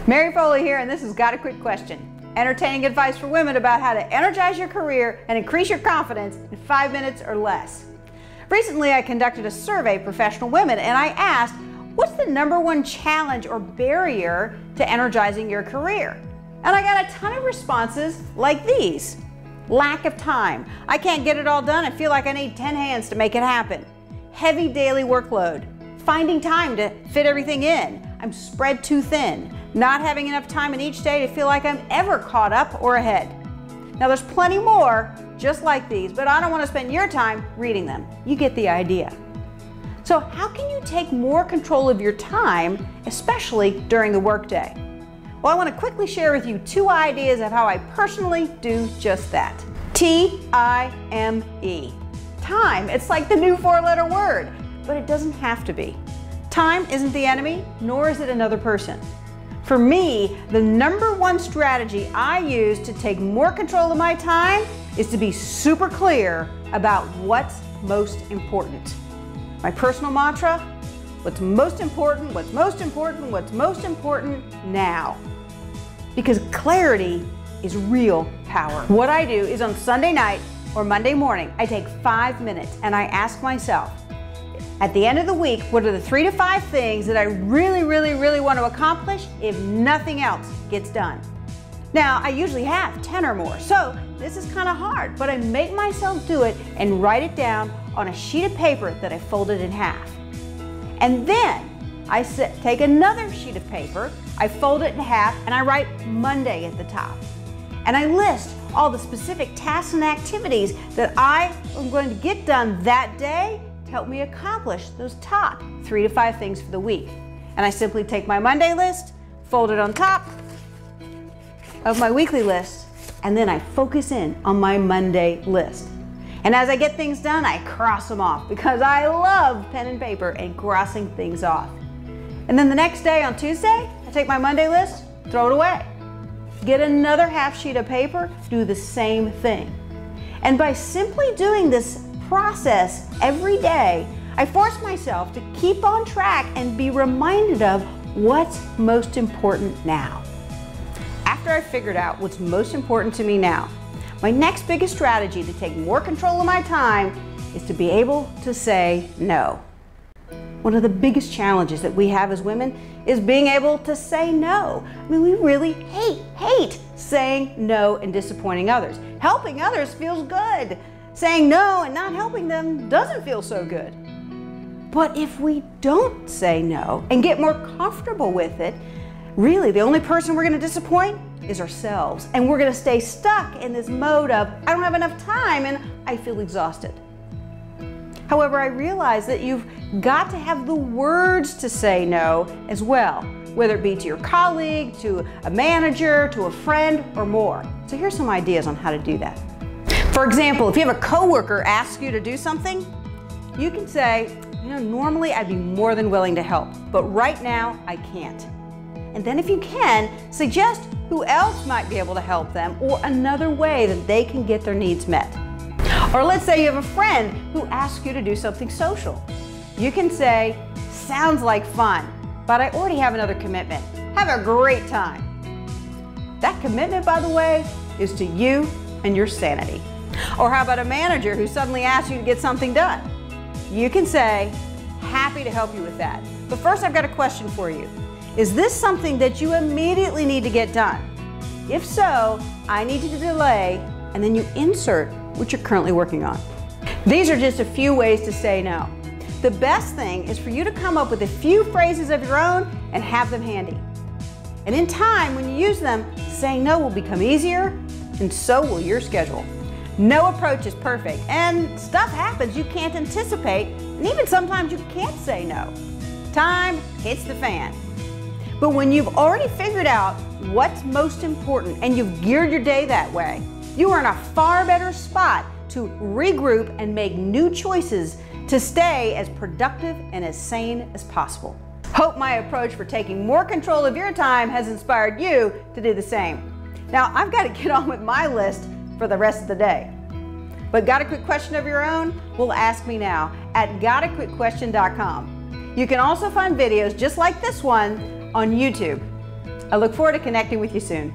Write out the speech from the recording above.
Mary Foley here, and this has Got a Quick Question. Entertaining advice for women about how to energize your career and increase your confidence in 5 minutes or less. Recently, I conducted a survey of professional women, and I asked, what's the #1 challenge or barrier to energizing your career? And I got a ton of responses like these. Lack of time. I can't get it all done. I feel like I need 10 hands to make it happen. Heavy daily workload. Finding time to fit everything in. I'm spread too thin. Not having enough time in each day to feel like I'm ever caught up or ahead. Now there's plenty more just like these, but I don't want to spend your time reading them. You get the idea. So how can you take more control of your time, especially during the workday? Well, I want to quickly share with you 2 ideas of how I personally do just that. T-I-M-E. Time, it's like the new 4-letter word, but it doesn't have to be. Time isn't the enemy, nor is it another person. For me, the #1 strategy I use to take more control of my time is to be super clear about what's most important. My personal mantra, what's most important, what's most important, what's most important now. Because clarity is real power. What I do is on Sunday night or Monday morning, I take 5 minutes and I ask myself, at the end of the week, what are the 3 to 5 things that I really want to accomplish if nothing else gets done? Now, I usually have 10 or more, so this is kind of hard, but I make myself do it and write it down on a sheet of paper that I folded in half. And then I take another sheet of paper, I fold it in half, and I write Monday at the top. And I list all the specific tasks and activities that I am going to get done that day to help me accomplish those top 3 to 5 things for the week. And I simply take my Monday list, fold it on top of my weekly list, and then I focus in on my Monday list. And as I get things done, I cross them off because I love pen and paper and crossing things off. And then the next day on Tuesday, I take my Monday list, throw it away. Get another half sheet of paper, do the same thing. And by simply doing this process every day, I force myself to keep on track and be reminded of what's most important now. After I've figured out what's most important to me now, my next biggest strategy to take more control of my time is to be able to say no. One of the biggest challenges that we have as women is being able to say no. I mean, we really hate saying no and disappointing others. Helping others feels good. Saying no and not helping them doesn't feel so good. But if we don't say no and get more comfortable with it, really the only person we're going to disappoint is ourselves. And we're going to stay stuck in this mode of, I don't have enough time and I feel exhausted. However, I realize that you've got to have the words to say no as well, whether it be to your colleague, to a manager, to a friend, or more. So here's some ideas on how to do that. For example, if you have a coworker ask you to do something, you can say, normally I'd be more than willing to help, but right now I can't. And then if you can, suggest who else might be able to help them or another way that they can get their needs met. Or let's say you have a friend who asks you to do something social. You can say, sounds like fun, but I already have another commitment. Have a great time. That commitment, by the way, is to you and your sanity. Or how about a manager who suddenly asks you to get something done? You can say, happy to help you with that. But first I've got a question for you. Is this something that you immediately need to get done? If so, I need you to delay, and then you insert what you're currently working on. These are just a few ways to say no. The best thing is for you to come up with a few phrases of your own and have them handy. And in time, when you use them, saying no will become easier, and so will your schedule. No approach is perfect, and stuff happens you can't anticipate, and even sometimes you can't say no. Time hits the fan. But when you've already figured out what's most important and you've geared your day that way, you are in a far better spot to regroup and make new choices to stay as productive and as sane as possible. Hope my approach for taking more control of your time has inspired you to do the same. Now, I've got to get on with my list for the rest of the day. But got a quick question of your own? Well, ask me now at gotaquickquestion.com. You can also find videos just like this one on YouTube. I look forward to connecting with you soon.